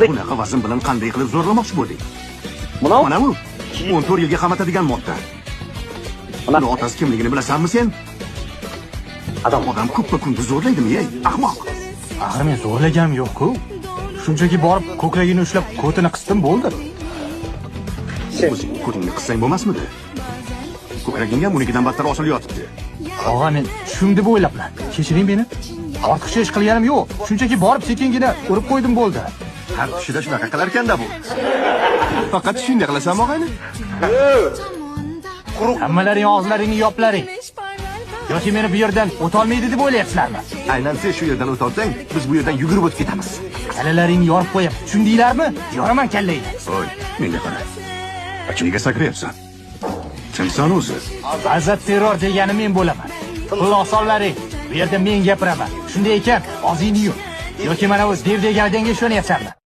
Bunaqa vazn bilan qanday qilib zo'rlamoqchi bo'lding? Mana bu 14 yilga qamatadigan modda. Uni otasi kimligini bilasanmi sen? Odam ko'ppa kunduz zo'rlaydimi, ey, ahmoq. Axir men zo'rlaganim yo'q-ku. Shunchaki borib ko'kragini ushlab, ko'tini qisdim bo'ldi. O'zing ko'tingni qissang bo'lmasmidi? Ko'kragingga unikidan battar osilib yotibdi. Og'a, men tushim deb o'ylabman. Kechiring meni. Ortiqcha ish qilganim yo'q. Shunchaki borib sekingina urib qo'ydim bo'ldi. Har tushida shunaqa qilar ekanda bu. Faqat shunday qilasanmi, og'ayni? Hammalaring og'izlaringni yoplaring. Yoki meni bu yerdan o'tolmaydi deb o'ylayapsizlarmi? Aynan sen shu yerdan o'tolsang, biz bu yerdan yugurib o'tib ketamiz. Kallalaringni yorib qo'yib, tushundinglarmi? Yoraman kallangni. Voy, menga qara. Nega sakrayapsan? Kimsan o'zi? Azat terror degani men bo'laman. Xulosonlaring, bu yerda men gapiraman. Shunday ekan, og'zingni yum. Yoki mana o'zi dev deganiga ishonyapsanmi?